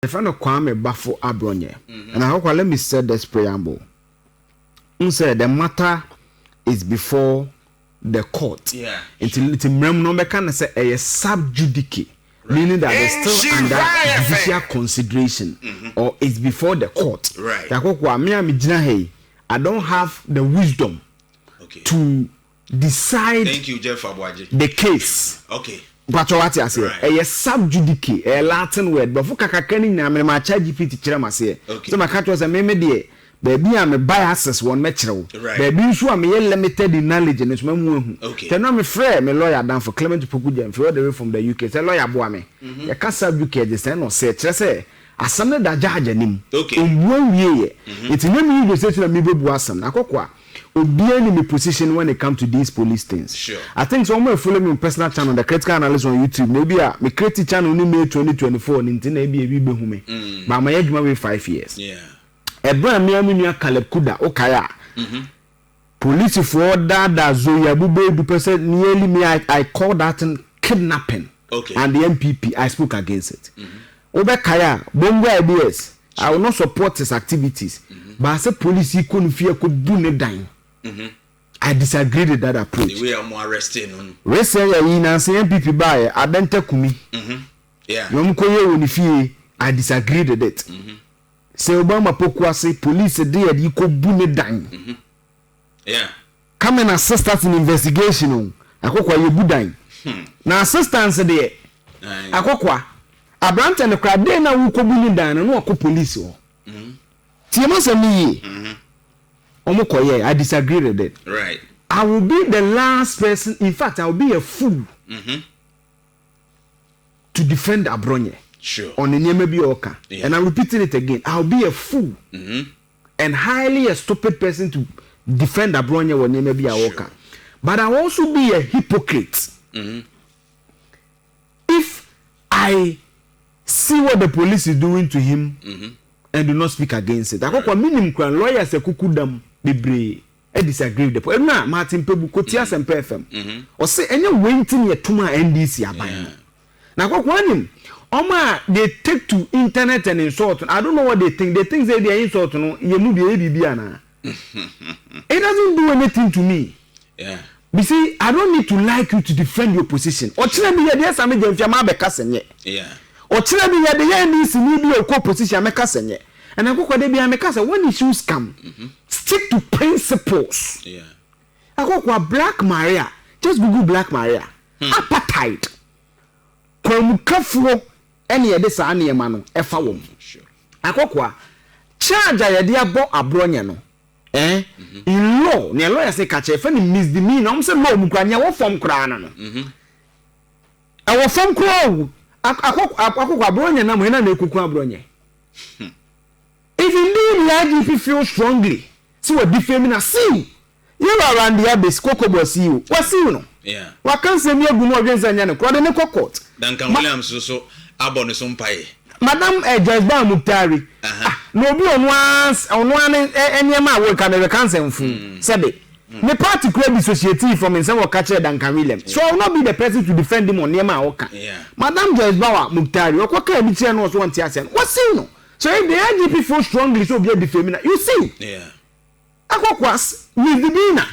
The friend of Kwame Bafo Abronye. And I hope let me say this preamble. Say the matter is before the court. Yeah. Until it's no can say a sub judice, meaning that it's still under judicial consideration or it's before the court. Right. I don't have the wisdom to decide. Thank you, Jeff Abwaji. The case. Okay. But what I say, a sub judice, a Latin word, but for Kakakani, I'm a charge GPT Chiramase. So my cat was a meme. Baby, I'm a biases one metro. Right. Baby, so I'm limited in knowledge and it's my move. Okay. Then I'm a friend, my lawyer down for Clement Pukuja and all the way from the UK. It's a lawyer boy. You can't sub UK, the same or say, say, I summoned that judge and him. Okay. In 1 year, it's when you say to me, Boasam, Nakokwa. Be in my position when it comes to these police things. Sure. I think someone follow me on personal channel, the critical analyst on YouTube. Maybe my creative channel only made 2024 and maybe a baby hume. But my age maybe 5 years. Yeah. Ebra Caleb Kuda Okaya. Police for that Zoya Bube person nearly me I call that kidnapping. Okay. And the MPP I spoke against it. Obekaya, bongo ideas. I will not support his activities. But I said police couldn't fear could do ne dying. I disagree with that approach. The way I'm arresting on. Rese ya ina say MPP buy adente kumi. Yeah. Yomkoye woni I disagree with it. Say Obama pokuase police dey e ko bu ne dan. Yeah. Come and assist us in investigation. Akokwa ye bu dan. Na assistance dey. Akokwa abrante ne kra dey na wo ko bu ne dan no ko police o. Tie ma say me. Omokoye I disagree with it. Right. I will be the last person, in fact I will be a fool to defend Abronye. Sure. On the Nyema Oka. And I'm repeating it again. I'll be a fool and highly a stupid person to defend Abronye or Nyema Oka. But I'll also be a hypocrite if I see what the police is doing to him and do not speak against it. I got minimum crown lawyers a kukudam bebre. I disagree with the point. No, Martin Pebu Kotias and PFM. Or say any waiting yet to my NDC abaya. Now got one. Oma, they take to internet and insult. I don't know what they think. They think they are insulting. You move the ABB. It doesn't do anything to me. Yeah. You see, I don't need to like you to defend your position. Or tell me yes, I'm a Jamabe. Yeah. Or tell me that the end is in your co-position. And I go for the Biamekasa. When issues come, stick to principles. Yeah. I go for Black Maria. Just Google Black Maria. Apartheid. Kwamukafo ene yede saa ne yema no efa wom akokwa charge ya de abo Abronye no in law ne lawyer say ka che fa ni misdemeanor am say law mu kwa nya wo fom kra na no e wo fom kra akokwa Abronye na mo na ekuku Abronye if indeed the IGP feel strongly see what defame na see you around the base kokobo see you what see you no yeah wa kan se mi agu no odwenza nya ne kro de ne court Duncan Williams so abone so mpae Madam Ejazba Muktari no bi ono eniema we kan be cancel fu sebe me party could be associated from in some catch Duncan Williams so I will not be the person to defend him on niema oka Madam Ejazba Muktari okoka bi tie no so want ase what see no so if the IGP feel strongly so be defame you see akokwas with the dinner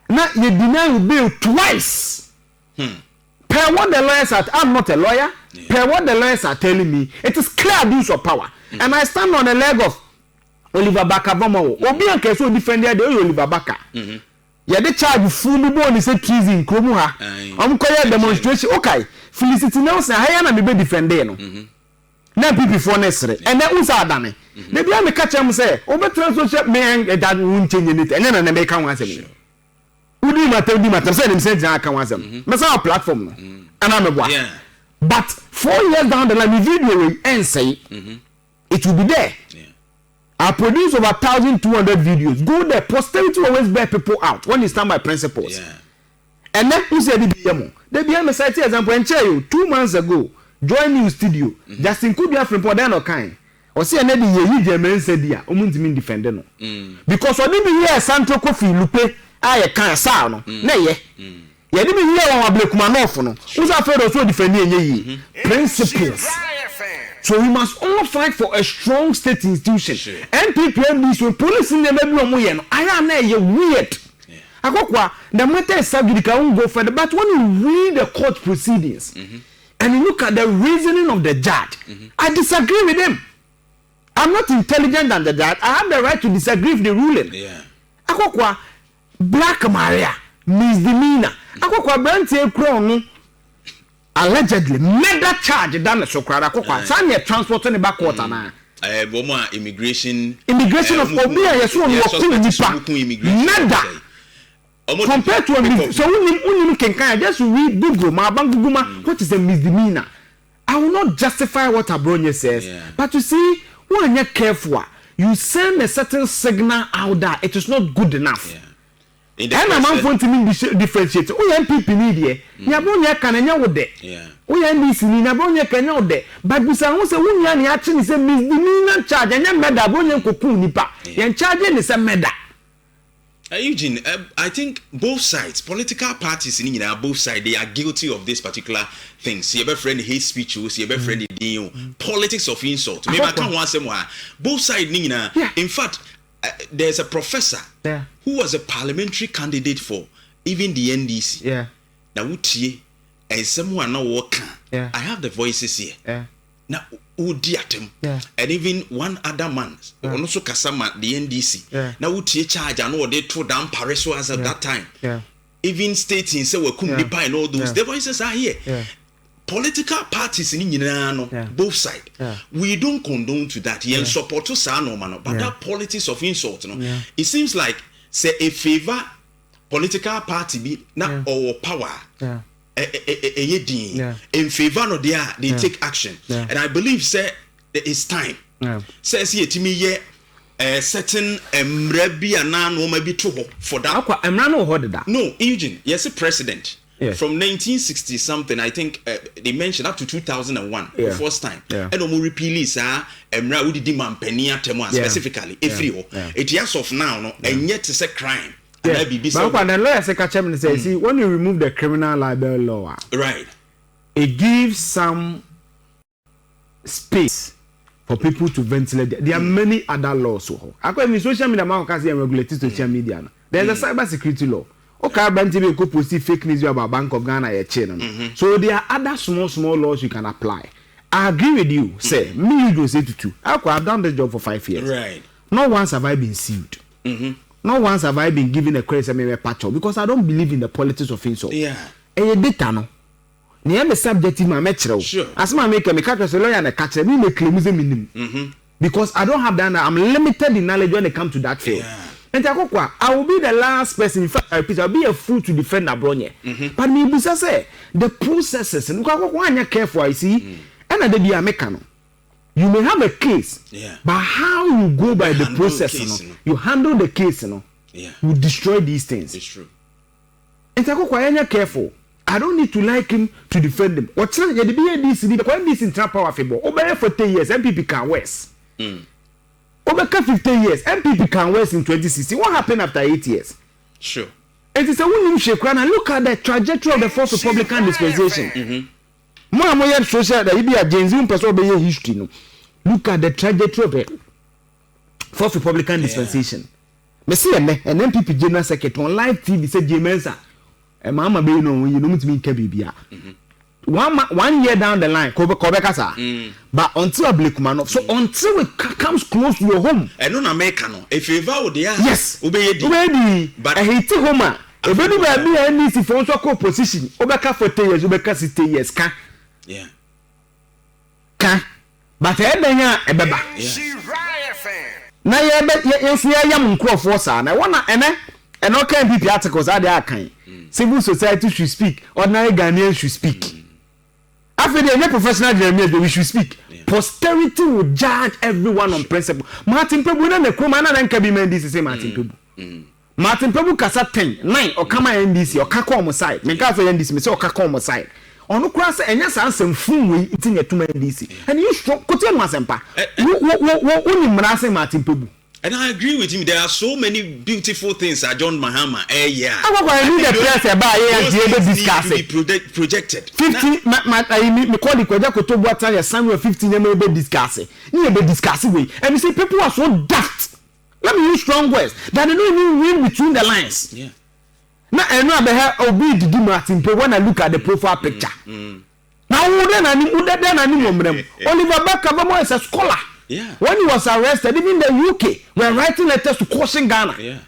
na you deny bail twice per what the lawyers are, I'm not a lawyer. Per what the lawyers are telling me, it is clear abuse of power. And I stand on the leg of Oliver Baka Bomo. Obi an keso defender de Oliver Baka. Ya de charge fully born is a treason kromuha. Koya demonstration. Okay. Felicity Nelson haya na me be defender no. Na people for necessary. And then usa adane. They be am catch am say, "Obetra social me that won't change anything." And then na make am wan say. Udi matter say them say jana kan wasem me say our platform no and am boa but 4 years down the line the video will end say it will be there. I produce over 1,200 videos. Go there, posterity always bear people out when you stand by principles. And then who said the BMO? The BMO site example and tell you 2 months ago join new studio Justin Kubia from Podano kind or see another year you German said dia omuntimi defend no because when be here Santo Kofi Lupe I can sa no na ye ye dey be here on Ablekuma no fo no who's afraid of so defend ye principles So we must all fight for a strong state institution. Sure. NPPMD, so police in the maybe I am weird. Akokwa, the matter is subject can go further, but when you read the court proceedings and you look at the reasoning of the judge, I disagree with him. I'm not intelligent than the judge. I have the right to disagree with the ruling. Yeah. Akokwa, Black Maria, misdemeanor. Akokwa, Branty Crown, allegedly, murder charge done the Sokrada. Akokwa, Sanya transport on the back water now. Immigration of Obia, yes, murder. Compared to a so when you can just read Google, what is a misdemeanor? I will not justify what Abronye says, but you see, when you're careful, you send a certain signal out there, it is not good enough. And I'm going to differentiate. Oh, MPP media, Abronye can with it. We are missing Abronye can out there, but we say, when you're actually a misdemeanor charge, and you're mad, Abronye Kupunipa, and charging is a murder. Eugene, I think both sides, political parties in both sides, they are guilty of this particular thing. See, your friend hate speech, see your friend politics of insult. Maybe I can't want some more. Both sides, in fact, there's a professor who was a parliamentary candidate for even the NDC. Now, and someone now work. I have the voices here. Now, Udiatem, and even one other man, also Kasama, the NDC. Now, Uti charge and all they throw down Paris as at that time. Even stating say we couldn't depend and all those. The voices are here. Political parties in both sides. We don't condone to that. Yeah, support to Sano man, but that politics of insult, it seems like say a favor political party be now or power. In favor of they take action, and I believe say it's time. Says here to me, certain no maybe too for that. No, Eugene, yes, a president from 1960 something. I think they mentioned up to 2001 the first time. And no repeal is emra udi demand penny specifically. It years of now, no, and yet it's a crime. But when the lawyer says, see, when you remove the criminal libel law, right, it gives some space for people to ventilate. There are many other laws. According to social media, regulated social media. There's a cyber security law. Okay, Bantibi could post fake news about Bank of Ghana So there are other small laws you can apply. I agree with you. Say, me, you say to I've done this job for 5 years. Right. Not once have I been sued. Not once have I been given a credit because I don't believe in the politics of insult. And data no. Near the subject in my metro. Sure. As my make a catch a lawyer and a catcher, me make claims minimum. Because I don't have that. I'm limited in knowledge when it comes to that field. And I will be the last person. In fact, I'll be a fool to defend Abronye. But me say the processes and one careful. I see, and I be a mechanic. You may have a case, but how you go by the process, you handle the case, you destroy these things. It's true. And I careful. I don't need to like him to defend him. What's the BNDC? The this in trap power fable. Over for 10 years, MPP can west. Over 15 years, MPP can west in 2016. What happened after 8 years? Sure. It is a winning shake and look at the trajectory of the Fourth Republican dispensation. More social that you be a James person be history. No. Look at the trajectory of the Fourth Republican dispensation. Me see an MPP General Secretary on live TV said Jemensa. And Mama be no you know me Kebibia. 1 year down the line, Kobekasa. But until a black man so until it comes close to your home. And no American, if you vow there, yes, obey. But I hate home. If anybody be any if you want position, Obeka for 10 years, Obeka 60 years, ka. But ebeba. Na ye yam nkrofo sa na wona and all kind of articles are there kind. Civil society should speak, ordinary Ghanaians should speak. After the professional journalists, we should speak. Posterity will judge everyone on principle. Martin Pebu na Kumana and Kabimen this is Martin Pebu. Martin Pebu kasa 10, 9 or kama NDC or kako side. Meka for NDC me say or kako side. Onu kwase enya sansem fun we itinye to NDC. And you strong kote no asempa. Wo ni mrase Martin Pebu. And I agree with him. There are so many beautiful things that John Mahama. Yeah. I need the press about those things need to be projected. 15. Me call the Kwaja Kotobuata Samuel 15. You may be discussing. You may be discussing way. And you see people are so daft. Let me use strong words that they don't even read between the lines. Yeah. Now I know about how Obi Didi Martin when I look at the profile picture. Now Oliver Bakabamo is a scholar. Yeah. When he was arrested, even the UK were writing letters to caution Ghana. Yeah.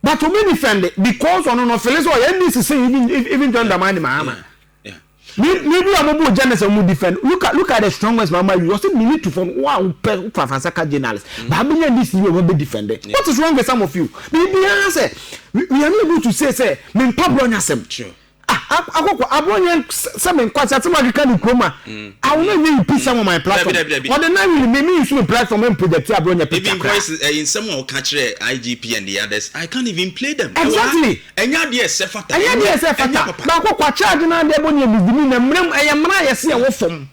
But to be defended because on an offense or any to say even John Damani Mahama. Yeah. Maybe I'm a journalist who defend. Look at the strongest Mama. You also need to find one Fansaka journalist. But how many this you will be defended? What is wrong with some of you? Maybe answer. We are not able to say, men Abronye sem. Sure. Abronye some quite some African chroma. I will not even put some on my platform. Or the night will maybe use my platform and project Abronye. Even voice in someone catch IGP and the others, I can't even play them. Exactly. And yeah, yes, Sefata. And yes, Sefata. But what charge now? They won't be I am not see a wolf from.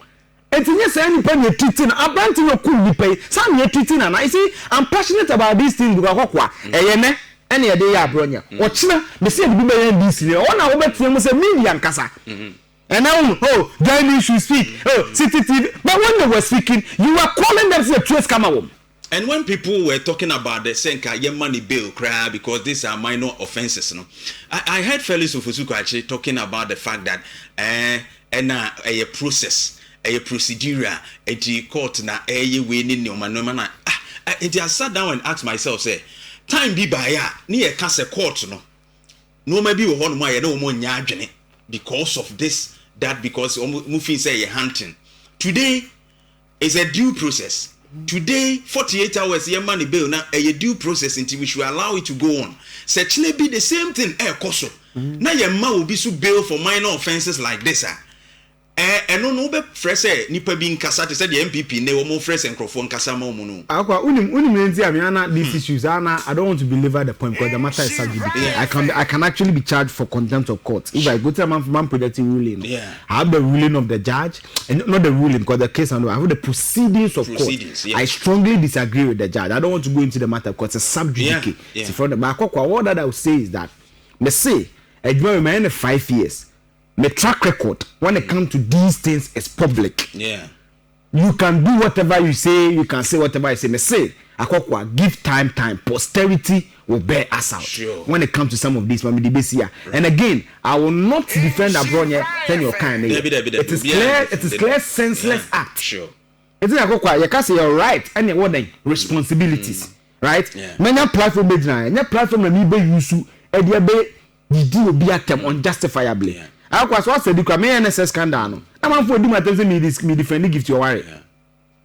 And yes, any penny you're treating, I'm planting your cool pay. Some you're treating, and I see I'm passionate about this thing because any day Abronye. Ochina, me say the people in this year. One hour bet them say media and kasa. And now, join me should speak. City TV. But when they were speaking, you were calling them to the trace come home. And when people were talking about the Senka money bill cry because these are minor offenses, no, I heard Felix Ofosuku actually talking about the fact that a process, a procedure, a court na a winning no man. I sat down and asked myself, say. Time be by ya near cancer court no maybe one more no more nyadwene because of this that because moving say hunting today is a due process today 48 hours your money bill now a due process until we should allow it to go on such may be the same thing koso now your man will be so bail for minor offenses like this and no be fresh nipa bi nkasa te say the MPP ne wo mo fresh enkrofo nkasa ma mo no akwa unim nti amiana these issues I don't want to belabor the point because the matter is subject. I can actually be charged for contempt of court if I go to a man projecting ruling. I have the ruling of the judge and not the ruling because the case I have the proceedings of court. I strongly disagree with the judge. I don't want to go into the matter because it's sub judice. What that I would say is that me say I remain 5 years. My track record when it comes to these things is public. Yeah. You can do whatever you say, you can say whatever you say. Me say, Akokwa, give time. Posterity will bear us out. Sure. When it comes to some of these, right. And again, I will not defend Abronye, tell your kind. It is clear, senseless act. Sure. It's like Akokwa, you can say you're right, and you're what responsibilities. Right? Yeah. Many platform that me be used to be acted unjustifiably. Yeah. I was said the NSS scandal. I'm for doing attention me defend gift your worry.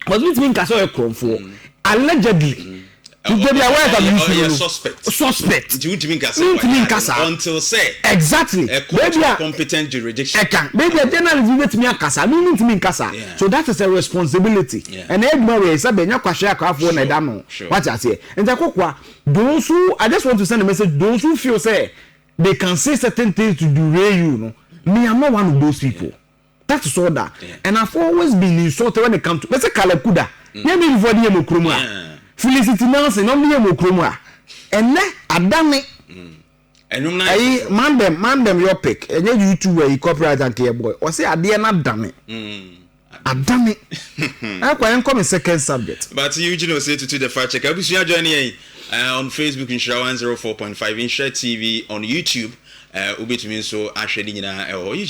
But which means I saw a crime for allegedly. You get aware that you suspect. Do you mean Kasa? Until say exactly. A court of competent jurisdiction. Maybe a journalist with me Kasa. Meaning to me Kasa. So that is a responsibility. And everybody is a benya kwashia kwa for na dano. What I say. And those who I just want to send a message. Those who feel say they can say certain things to derail you, no. Me, I'm not one of those people. That is all that. And I've always been insulted when it comes to. Let's say Kalakuda. Maybe before the Yemokroma. Felicity Nelson, not the Yemokroma. And then I done it. And man them your pick. And then you two were you copyright and care boy. Or say I did not done it. I done it. I can come in second subject. But Eugene Osei-Tutu the fact checker. I'll be joining on Facebook Nhyira 104.5 Nhyira TV on YouTube. Ubit mean so actually